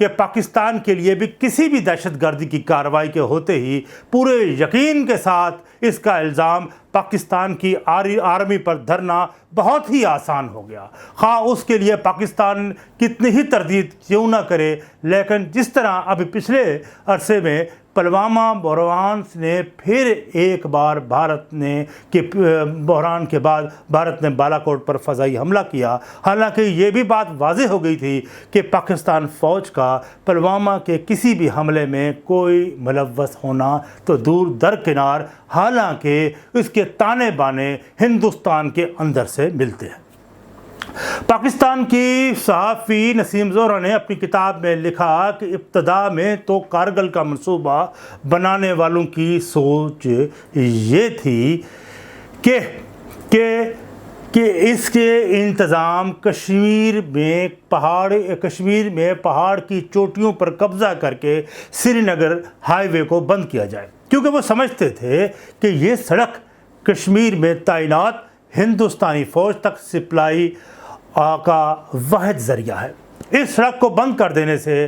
کہ پاکستان کے لیے بھی کسی بھی دہشت گردی کی کارروائی کے ہوتے ہی پورے یقین کے ساتھ اس کا الزام پاکستان کی آرمی پر دھرنا بہت ہی آسان ہو گیا، خواہ اس کے لیے پاکستان کتنی ہی تردید کیوں نہ کرے۔ لیکن جس طرح ابھی پچھلے عرصے میں پلوامہ بحران نے پھر ایک بار بحران کے بعد بھارت نے بالاکوٹ پر فضائی حملہ کیا، حالانکہ یہ بھی بات واضح ہو گئی تھی کہ پاکستان فوج کا پلوامہ کے کسی بھی حملے میں کوئی ملوث ہونا تو دور درکنار، حالانکہ اس کے تانے بانے ہندوستان کے اندر سے ملتے ہیں۔ پاکستان کی صحافی نسیم زہرا نے اپنی کتاب میں لکھا کہ ابتدا میں تو کارگل کا منصوبہ بنانے والوں کی سوچ یہ تھی کہ اس کے انتظام کشمیر میں پہاڑ کی چوٹیوں پر قبضہ کر کے سری نگر ہائی وے کو بند کیا جائے، کیونکہ وہ سمجھتے تھے کہ یہ سڑک کشمیر میں تعینات ہندوستانی فوج تک سپلائی کا واحد ذریعہ ہے۔ اس سڑک کو بند کر دینے سے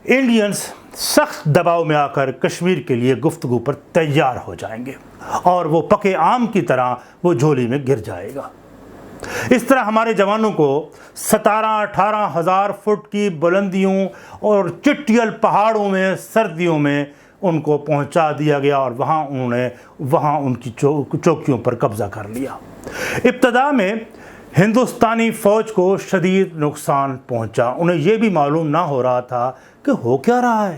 انڈینز سخت دباؤ میں آ کر کشمیر کے لیے گفتگو پر تیار ہو جائیں گے اور وہ پکے آم کی طرح وہ جھولی میں گر جائے گا۔ اس طرح ہمارے جوانوں کو 17-18 ہزار فٹ کی بلندیوں اور چٹیل پہاڑوں میں سردیوں میں ان کو پہنچا دیا گیا اور وہاں ان کی چوکیوں پر قبضہ کر لیا۔ ابتدا میں ہندوستانی فوج کو شدید نقصان پہنچا، انہیں یہ بھی معلوم نہ ہو رہا تھا کہ ہو کیا رہا ہے،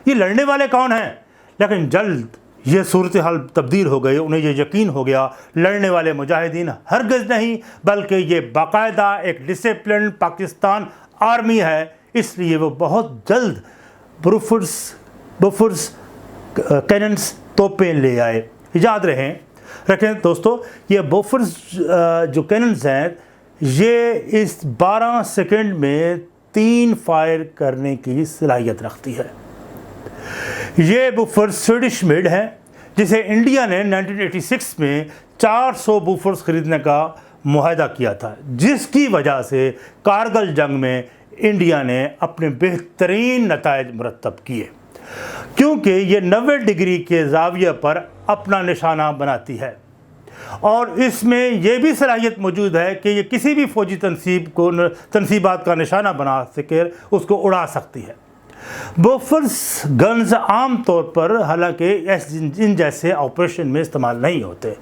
یہ لڑنے والے کون ہیں۔ لیکن جلد یہ صورتحال تبدیل ہو گئی، انہیں یہ یقین ہو گیا لڑنے والے مجاہدین ہرگز نہیں بلکہ یہ باقاعدہ ایک ڈسپلن پاکستان آرمی ہے۔ اس لیے وہ بہت جلد بوفرز کیننز توپیں لے آئے۔ یاد رکھیں دوستو، یہ بوفرز جو کیننز ہیں یہ اس 12 سیکنڈ میں 3 فائر کرنے کی صلاحیت رکھتی ہے۔ یہ بوفرز سویڈش میڈ ہے، جسے انڈیا نے 1986 میں 400 بوفرز خریدنے کا معاہدہ کیا تھا، جس کی وجہ سے کارگل جنگ میں انڈیا نے اپنے بہترین نتائج مرتب کیے، کیونکہ یہ 90 ڈگری کے زاویہ پر اپنا نشانہ بناتی ہے اور اس میں یہ بھی صلاحیت موجود ہے کہ یہ کسی بھی فوجی تنصیبات کا نشانہ بنا سکے، اس کو اڑا سکتی ہے۔ بوفرز گنز عام طور پر حالانکہ ان جیسے آپریشن میں استعمال نہیں ہوتے،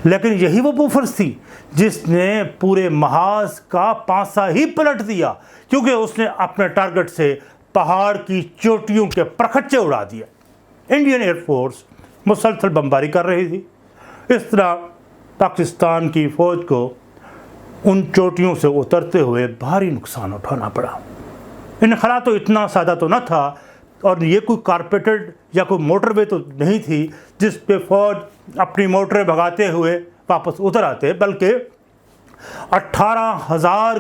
لیکن یہی وہ بوفرز تھی جس نے پورے محاذ کا پانسا ہی پلٹ دیا، کیونکہ اس نے اپنے ٹارگٹ سے پہاڑ کی چوٹیوں کے پرخچے اڑا دیا۔ انڈین ایئر فورس مسلسل بمباری کر رہی تھی، اس طرح پاکستان کی فوج کو ان چوٹیوں سے اترتے ہوئے بھاری نقصان اٹھانا پڑا۔ انخلا تو اتنا سادہ تو نہ تھا اور یہ کوئی کارپیٹڈ یا کوئی موٹر وے تو نہیں تھی جس پہ فوج اپنی موٹریں بھگاتے ہوئے واپس اتر آتے، بلکہ 18,000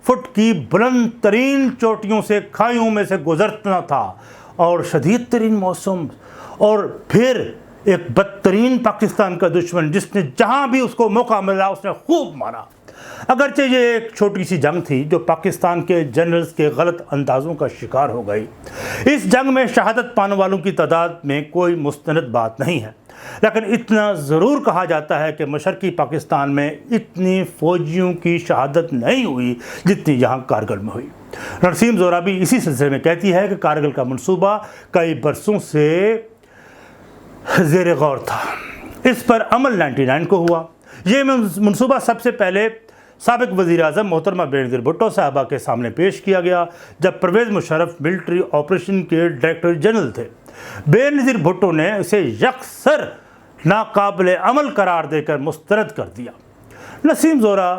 فٹ کی بلند ترین چوٹیوں سے کھائیوں میں سے گزرنا تھا اور شدید ترین موسم، اور پھر ایک بدترین پاکستان کا دشمن جس نے جہاں بھی اس کو موقع ملا اس نے خوب مارا۔ اگرچہ یہ ایک چھوٹی سی جنگ تھی جو پاکستان کے جنرلز کے غلط اندازوں کا شکار ہو گئی، اس جنگ میں شہادت پانے والوں کی تعداد میں کوئی مستند بات نہیں ہے، لیکن اتنا ضرور کہا جاتا ہے کہ مشرقی پاکستان میں اتنی فوجیوں کی شہادت نہیں ہوئی جتنی یہاں کارگل میں ہوئی۔ نسیم زہرا بھی اسی سلسلے میں کہتی ہے کہ کارگل کا منصوبہ کئی برسوں سے زیر غور تھا، اس پر عمل 99 کو ہوا۔ یہ منصوبہ سب سے پہلے سابق وزیر اعظم محترمہ بینظیر بھٹو صاحبہ کے سامنے پیش کیا گیا جب پرویز مشرف ملٹری آپریشن کے ڈائریکٹر جنرل تھے۔ بینظیر بھٹو نے اسے یکسر ناقابل عمل قرار دے کر مسترد کر دیا۔ نسیم زہرا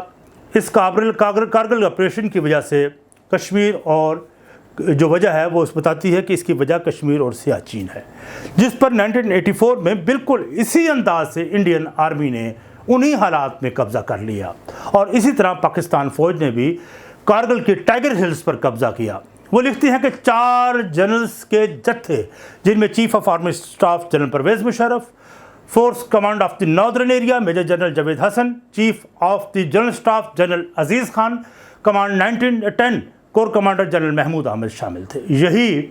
اس کارگل آپریشن کی وجہ سے کشمیر اور جو وجہ ہے وہ بتاتی ہے کہ اس کی وجہ کشمیر اور سیاچین ہے، جس پر 1984 میں بالکل اسی انداز سے انڈین آرمی نے انہی حالات میں قبضہ کر لیا، اور اسی طرح پاکستان فوج نے بھی کارگل کے ٹائیگر ہلز پر قبضہ کیا۔ وہ لکھتی ہیں کہ 4 جنرلز کے جتھے، جن میں chief of army staff general Pervez Musharraf, force command of the northern area major general Javed Hasan, chief of the general staff general Aziz Khan, command 1910 corps commander general Mahmood Aamir شامل تھے۔ یہی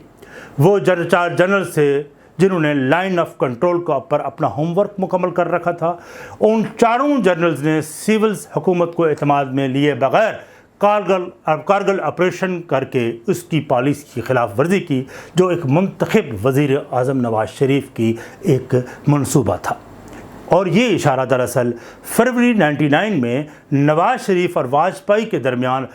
وہ چار جنرل تھے جنہوں نے لائن آف کنٹرول پر اپنا ہوم ورک مکمل کر رکھا تھا۔ ان چاروں جنرلز نے سیولز حکومت کو اعتماد میں لیے بغیر کارگل آپریشن کر کے اس کی پالیسی کی خلاف ورزی کی، جو ایک منتخب وزیر اعظم نواز شریف کی ایک منصوبہ تھا۔ اور یہ اشارہ دراصل فروری 99 میں نواز شریف اور واجپئی کے درمیان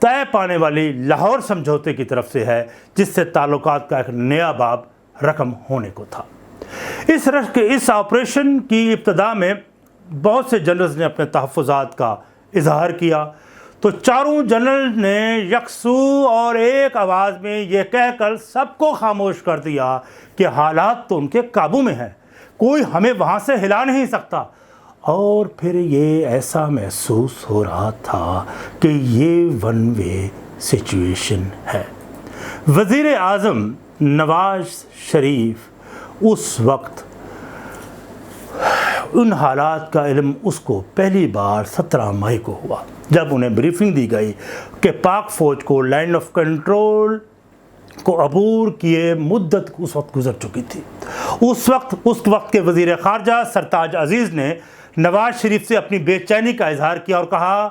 طے پانے والی لاہور سمجھوتے کی طرف سے ہے، جس سے تعلقات کا ایک نیا باب رقم ہونے کو تھا۔ اس آپریشن کی ابتدا میں بہت سے جنرلز نے اپنے تحفظات کا اظہار کیا، تو چاروں جنرل نے یکسو اور ایک آواز میں یہ کہہ کر سب کو خاموش کر دیا کہ حالات تو ان کے قابو میں ہیں، کوئی ہمیں وہاں سے ہلا نہیں سکتا۔ اور پھر یہ ایسا محسوس ہو رہا تھا کہ یہ ون وے سچویشن ہے۔ وزیر اعظم نواز شریف اس وقت ان حالات کا علم اس کو پہلی بار 17 مئی کو ہوا، جب انہیں بریفنگ دی گئی کہ پاک فوج کو لائن آف کنٹرول کو عبور کیے مدت اس وقت گزر چکی تھی۔ اس وقت کے وزیر خارجہ سرتاج عزیز نے نواز شریف سے اپنی بے چینی کا اظہار کیا اور کہا،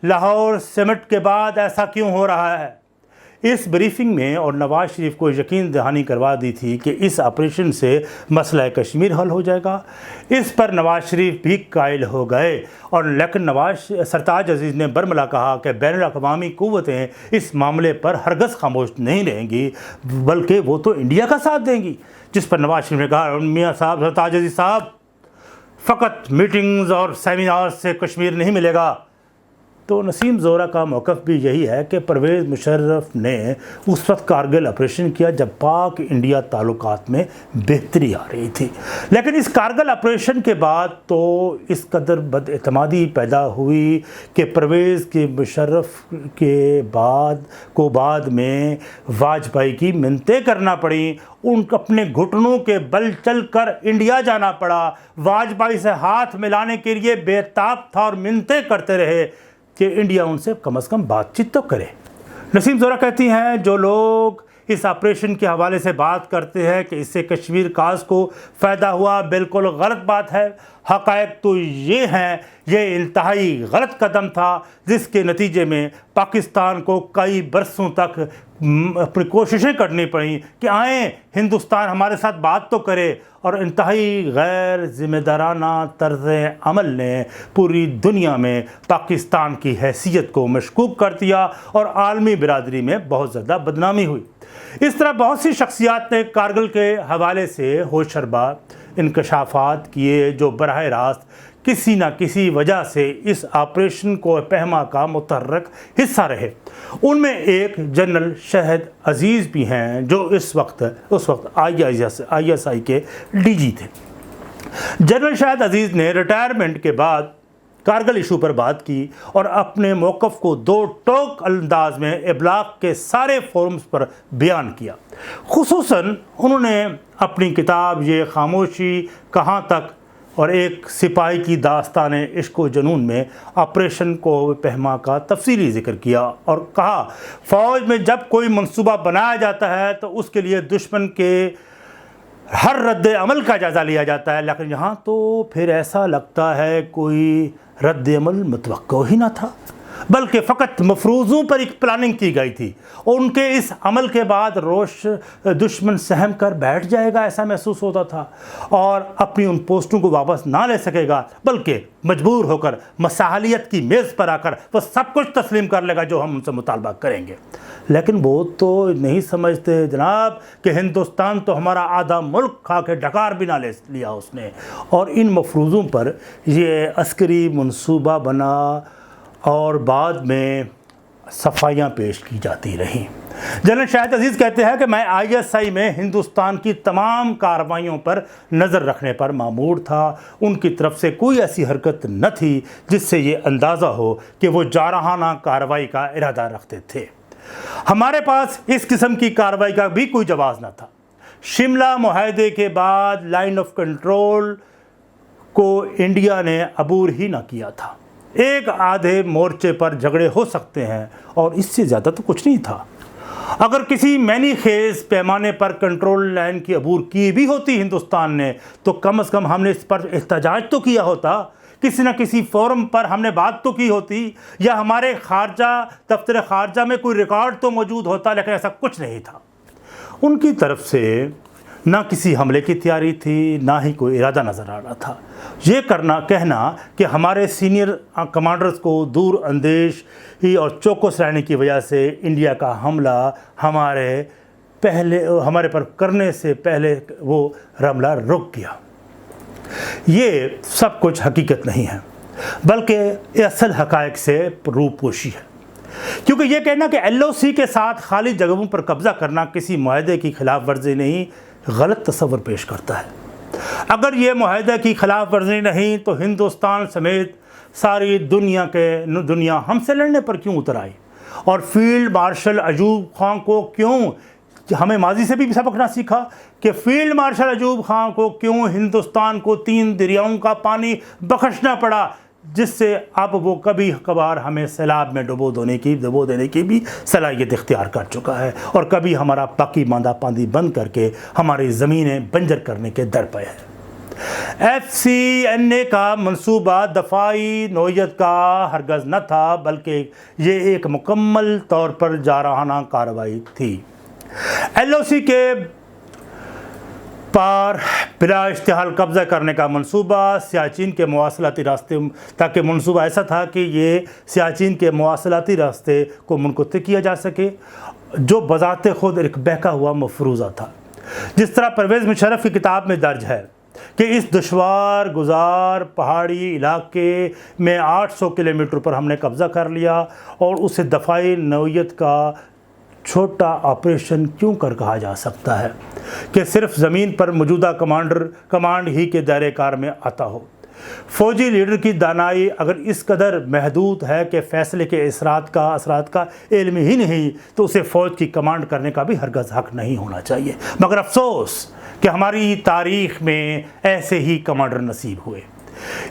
لاہور سمٹ کے بعد ایسا کیوں ہو رہا ہے؟ اس بریفنگ میں اور نواز شریف کو یقین دہانی کروا دی تھی کہ اس آپریشن سے مسئلہ کشمیر حل ہو جائے گا۔ اس پر نواز شریف بھی قائل ہو گئے، اور لیکن سرتاج عزیز نے برملا کہا کہ بین الاقوامی قوتیں اس معاملے پر ہرگز خاموش نہیں رہیں گی، بلکہ وہ تو انڈیا کا ساتھ دیں گی۔ جس پر نواز شریف نے کہا، میاں صاحب، سرتاج عزیز صاحب، فقط میٹنگز اور سیمینار سے کشمیر نہیں ملے گا۔ تو نسیم زورہ کا موقف بھی یہی ہے کہ پرویز مشرف نے اس وقت کارگل آپریشن کیا جب پاک انڈیا تعلقات میں بہتری آ رہی تھی، لیکن اس کارگل آپریشن کے بعد تو اس قدر بد اعتمادی پیدا ہوئی کہ پرویز کے مشرف کے بعد میں واجپئی کی منتیں کرنا پڑیں، ان اپنے گھٹنوں کے بل چل کر انڈیا جانا پڑا، واجپئی سے ہاتھ ملانے کے لیے بے تاب تھا اور منتیں کرتے رہے کہ انڈیا ان سے کم از کم بات چیت تو کرے۔ نسیم زورہ کہتی ہیں، جو لوگ اس آپریشن کے حوالے سے بات کرتے ہیں کہ اس سے کشمیر کاز کو فائدہ ہوا، بالکل غلط بات ہے۔ حقائق تو یہ ہیں، یہ انتہائی غلط قدم تھا، جس کے نتیجے میں پاکستان کو کئی برسوں تک اپنی کوششیں کرنی پڑیں کہ آئیں ہندوستان ہمارے ساتھ بات تو کرے، اور انتہائی غیر ذمہ دارانہ طرز عمل نے پوری دنیا میں پاکستان کی حیثیت کو مشکوک کر دیا اور عالمی برادری میں بہت زیادہ بدنامی ہوئی۔ اس طرح بہت سی شخصیات نے کارگل کے حوالے سے ہوشربا انکشافات کیے، جو براہ راست کسی نہ کسی وجہ سے اس آپریشن کو پہما کا متحرک حصہ رہے۔ ان میں ایک جنرل شاہد عزیز بھی ہیں، جو اس وقت آئی ایس آئی کے ڈی جی تھے۔ جنرل شاہد عزیز نے ریٹائرمنٹ کے بعد کارگل ایشو پر بات کی اور اپنے موقف کو دو ٹوک انداز میں ابلاغ کے سارے فورمز پر بیان کیا۔ خصوصاً انہوں نے اپنی کتاب یہ خاموشی کہاں تک اور ایک سپاہی کی داستان عشق و جنون میں آپریشن کو پہما کا تفصیلی ذکر کیا اور کہا، فوج میں جب کوئی منصوبہ بنایا جاتا ہے تو اس کے لیے دشمن کے ہر رد عمل کا جائزہ لیا جاتا ہے، لیکن یہاں تو پھر ایسا لگتا ہے کوئی رد عمل متوقع ہی نہ تھا، بلکہ فقط مفروضوں پر ایک پلاننگ کی گئی تھی، اور ان کے اس عمل کے بعد روش دشمن سہم کر بیٹھ جائے گا ایسا محسوس ہوتا تھا، اور اپنی ان پوسٹوں کو واپس نہ لے سکے گا، بلکہ مجبور ہو کر مساحلیت کی میز پر آ کر وہ سب کچھ تسلیم کر لے گا جو ہم ان سے مطالبہ کریں گے۔ لیکن وہ تو نہیں سمجھتے جناب کہ ہندوستان تو ہمارا آدھا ملک کھا کے ڈکار بھی نہ لے لیا اس نے، اور ان مفروضوں پر یہ عسکری منصوبہ بنا اور بعد میں صفائیاں پیش کی جاتی رہیں۔ جنرل شاہد عزیز کہتے ہیں کہ میں آئی ایس آئی میں ہندوستان کی تمام کارروائیوں پر نظر رکھنے پر مامور تھا، ان کی طرف سے کوئی ایسی حرکت نہ تھی جس سے یہ اندازہ ہو کہ وہ جارحانہ کارروائی کا ارادہ رکھتے تھے۔ ہمارے پاس اس قسم کی کارروائی کا بھی کوئی جواز نہ تھا۔ شملہ معاہدے کے بعد لائن آف کنٹرول کو انڈیا نے عبور ہی نہ کیا تھا۔ ایک آدھے مورچے پر جھگڑے ہو سکتے ہیں اور اس سے زیادہ تو کچھ نہیں تھا۔ اگر کسی معنی خیز پیمانے پر کنٹرول لائن کی عبور کی بھی ہوتی ہندوستان نے تو کم از کم ہم نے اس پر احتجاج تو کیا ہوتا، کسی نہ کسی فورم پر ہم نے بات تو کی ہوتی، یا ہمارے دفتر خارجہ میں کوئی ریکارڈ تو موجود ہوتا، لیکن ایسا کچھ نہیں تھا۔ ان کی طرف سے نہ کسی حملے کی تیاری تھی، نہ ہی کوئی ارادہ نظر آ رہا تھا۔ یہ کہنا کہ ہمارے سینئر کمانڈرز کو دور اندیش ہی اور چوکس رہنے کی وجہ سے انڈیا کا حملہ ہمارے پر کرنے سے پہلے وہ حملہ رک گیا، یہ سب کچھ حقیقت نہیں ہے، بلکہ یہ اصل حقائق سے روپوشی ہے۔ کیونکہ یہ کہنا کہ ایل او سی کے ساتھ خالی جگہوں پر قبضہ کرنا کسی معاہدے کی خلاف ورزی نہیں، غلط تصور پیش کرتا ہے۔ اگر یہ معاہدے کی خلاف ورزی نہیں تو ہندوستان سمیت ساری دنیا ہم سے لڑنے پر کیوں اتر آئی، اور فیلڈ مارشل ایوب خان کو کیوں، ہمیں ماضی سے بھی سبق نہ سیکھا کہ فیلڈ مارشل ایوب خان کو کیوں ہندوستان کو 3 دریاؤں کا پانی بخشنا پڑا، جس سے اب وہ کبھی کبھار ہمیں سیلاب میں ڈبو دینے کی بھی صلاحیت اختیار کر چکا ہے، اور کبھی ہمارا باقی ماندہ پانی بند کر کے ہماری زمینیں بنجر کرنے کے در پہ ہے۔ ایف سی این اے کا منصوبہ دفاعی نوعیت کا ہرگز نہ تھا، بلکہ یہ ایک مکمل طور پر جارحانہ کارروائی تھی۔ ایل او سی کے پار بلا اشتعال قبضہ کرنے کا منصوبہ سیاچین کے مواصلاتی راستے، تاکہ منصوبہ ایسا تھا کہ یہ سیاچین کے مواصلاتی راستے کو منقطع کیا جا سکے، جو بذات خود ایک بہکا ہوا مفروضہ تھا۔ جس طرح پرویز مشرف کی کتاب میں درج ہے کہ اس دشوار گزار پہاڑی علاقے میں 800 کلومیٹر پر ہم نے قبضہ کر لیا، اور اسے دفاعی نوعیت کا چھوٹا آپریشن کیوں کر کہا جا سکتا ہے کہ صرف زمین پر موجودہ کمانڈ ہی کے دائرہ کار میں آتا ہو۔ فوجی لیڈر کی دانائی اگر اس قدر محدود ہے کہ فیصلے کے اثرات کا علم ہی نہیں، تو اسے فوج کی کمانڈ کرنے کا بھی ہرگز حق نہیں ہونا چاہیے۔ مگر افسوس کہ ہماری تاریخ میں ایسے ہی کمانڈر نصیب ہوئے۔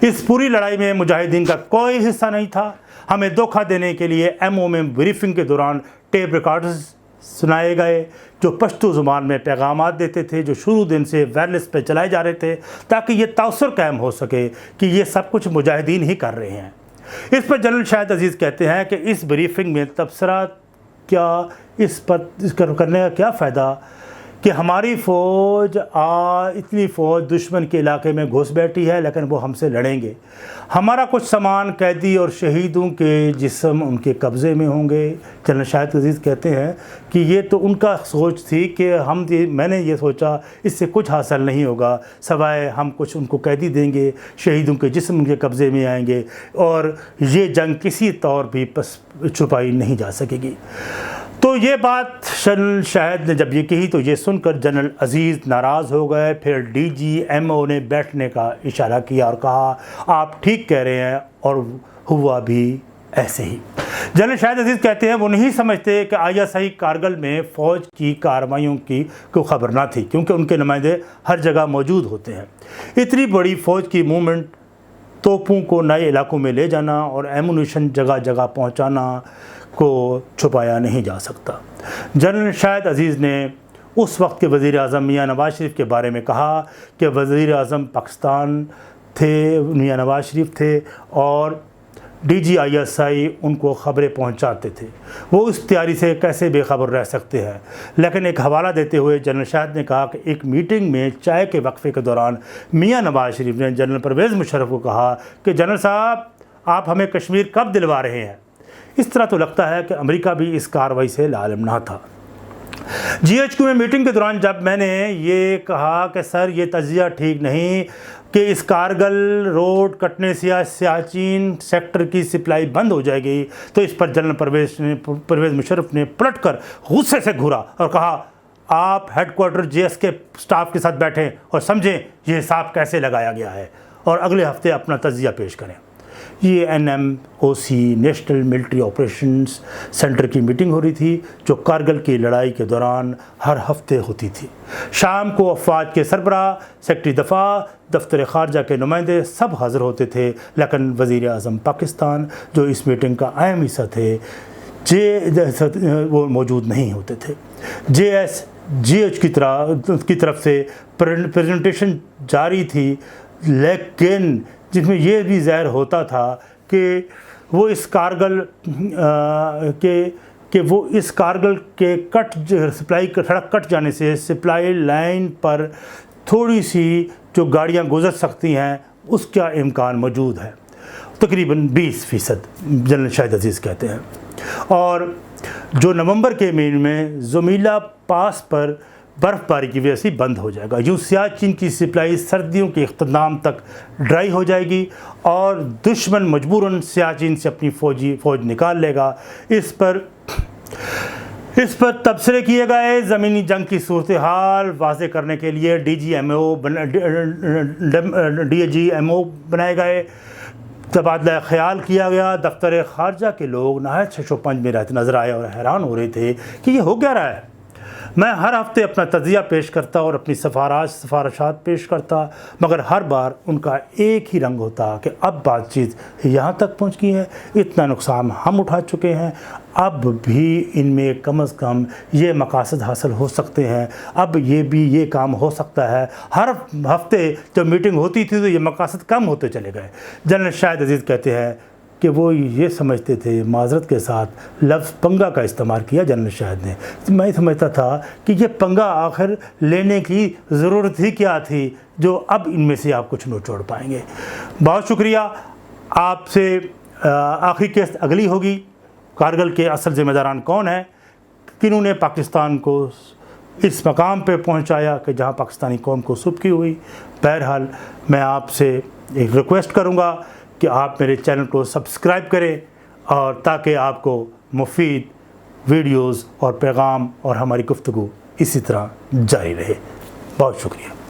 اس پوری لڑائی میں مجاہدین کا کوئی حصہ نہیں تھا۔ ہمیں دھوکہ دینے کے لیے ایم او میں بریفنگ کے دوران ٹیپ ریکارڈز سنائے گئے جو پشتو زبان میں پیغامات دیتے تھے، جو شروع دن سے وائرلیس پہ چلائے جا رہے تھے، تاکہ یہ تاثر قائم ہو سکے کہ یہ سب کچھ مجاہدین ہی کر رہے ہیں۔ اس پر جنرل شاہد عزیز کہتے ہیں کہ اس بریفنگ میں تبصرہ اس کرنے کا کیا فائدہ کہ ہماری فوج اتنی فوج دشمن کے علاقے میں گھس بیٹھی ہے، لیکن وہ ہم سے لڑیں گے۔ ہمارا کچھ سامان قیدی اور شہیدوں کے جسم ان کے قبضے میں ہوں گے۔ جنرل شاہد عزیز کہتے ہیں کہ یہ تو ان کا سوچ تھی کہ میں نے یہ سوچا اس سے کچھ حاصل نہیں ہوگا سوائے ہم کچھ ان کو قیدی دیں گے، شہیدوں کے جسم ان کے قبضے میں آئیں گے، اور یہ جنگ کسی طور بھی چھپائی نہیں جا سکے گی۔ تو یہ بات جنرل شاہد نے جب یہ کہی تو یہ سن کر جنرل عزیز ناراض ہو گئے۔ پھر ڈی جی ایم او نے بیٹھنے کا اشارہ کیا اور کہا آپ ٹھیک کہہ رہے ہیں، اور ہوا بھی ایسے ہی۔ جنرل شاہد عزیز کہتے ہیں وہ نہیں سمجھتے کہ آئی ایس آئی کارگل میں فوج کی کارروائیوں کی کوئی خبر نہ تھی، کیونکہ ان کے نمائندے ہر جگہ موجود ہوتے ہیں۔ اتنی بڑی فوج کی موومنٹ، توپوں کو نئے علاقوں میں لے جانا اور ایمونیشن جگہ جگہ پہنچانا کو چھپایا نہیں جا سکتا۔ جنرل شاہد عزیز نے اس وقت کے وزیر اعظم میاں نواز شریف کے بارے میں کہا کہ وزیر اعظم پاکستان تھے، میاں نواز شریف تھے، اور D G I S I ان کو خبریں پہنچاتے تھے، وہ اس تیاری سے کیسے بے خبر رہ سکتے ہیں۔ لیکن ایک حوالہ دیتے ہوئے جنرل شاہد نے کہا کہ ایک میٹنگ میں چائے کے وقفے کے دوران میاں نواز شریف نے جنرل پرویز مشرف کو کہا کہ جنرل صاحب آپ ہمیں کشمیر کب دلوا رہے ہیں؟ اس طرح تو لگتا ہے کہ امریکہ بھی اس کارروائی سے لاعلم نہ تھا۔ جی ایچ کیو میں میٹنگ کے دوران جب میں نے یہ کہا کہ سر یہ تجزیہ ٹھیک نہیں کہ اس کارگل روڈ کٹنے سے سیاچین سیکٹر کی سپلائی بند ہو جائے گی، تو اس پر جنرل پرویز مشرف نے پلٹ کر غصے سے گھورا اور کہا آپ ہیڈ کوارٹر جی ایس کے سٹاف کے ساتھ بیٹھیں اور سمجھیں یہ حساب کیسے لگایا گیا ہے، اور اگلے ہفتے اپنا تجزیہ پیش کریں۔ یہ NMOC national military operations centre کی میٹنگ ہو رہی تھی جو کارگل کی لڑائی کے دوران ہر ہفتے ہوتی تھی۔ شام کو افواج کے سربراہ، سیکرٹری دفاع، دفتر خارجہ کے نمائندے سب حاضر ہوتے تھے، لیکن وزیر اعظم پاکستان جو اس میٹنگ کا اہم حصہ تھے وہ موجود نہیں ہوتے تھے۔ JSGH کی طرف سے پریزنٹیشن جاری تھی، لیکن جس میں یہ بھی ظاہر ہوتا تھا کہ وہ اس کارگل کے سڑک کٹ جانے سے سپلائی لائن پر تھوڑی سی جو گاڑیاں گزر سکتی ہیں اس کا امکان موجود ہے، تقریباً 20%، جنرل شاہد عزیز کہتے ہیں۔ اور جو نومبر کے مہینے میں زمیلہ پاس پر برف باری کی وجہ سے بند ہو جائے گا، یوں سیاچن کی سپلائی سردیوں کے اختتام تک ڈرائی ہو جائے گی اور دشمن مجبوراً سیاچن سے اپنی فوج نکال لے گا۔ اس پر تبصرے کیے گئے۔ زمینی جنگ کی صورتحال واضح کرنے کے لیے DGMO بنائے گئے، تبادلہ خیال کیا گیا۔ دفتر خارجہ کے لوگ نہایت شش و پنج میں رہتے نظر آئے اور حیران ہو رہے تھے کہ یہ ہو کیا رہا ہے۔ میں ہر ہفتے اپنا تجزیہ پیش کرتا اور اپنی سفارشات پیش کرتا، مگر ہر بار ان کا ایک ہی رنگ ہوتا کہ اب بات چیت یہاں تک پہنچ گئی ہے، اتنا نقصان ہم اٹھا چکے ہیں، اب بھی ان میں کم از کم یہ مقاصد حاصل ہو سکتے ہیں، اب یہ کام ہو سکتا ہے۔ ہر ہفتے جب میٹنگ ہوتی تھی تو یہ مقاصد کم ہوتے چلے گئے۔ جنرل شاہد عزیز کہتے ہیں کہ وہ یہ سمجھتے تھے، معذرت کے ساتھ لفظ پنگا کا استعمال کیا جنرل شاہد نے، میں سمجھتا تھا کہ یہ پنگا آخر لینے کی ضرورت ہی کیا تھی جو اب ان میں سے آپ کچھ نچوڑ پائیں گے۔ بہت شکریہ۔ آپ سے آخری قسط اگلی ہوگی، کارگل کے اصل ذمہ داران کون ہیں، کنہوں نے پاکستان کو اس مقام پہ پہنچایا کہ جہاں پاکستانی قوم کو سبکی ہوئی۔ بہرحال میں آپ سے ایک ریکویسٹ کروں گا کہ آپ میرے چینل کو سبسکرائب کریں اور تاکہ آپ کو مفید ویڈیوز اور پیغام اور ہماری گفتگو اسی طرح جاری رہے۔ بہت شکریہ۔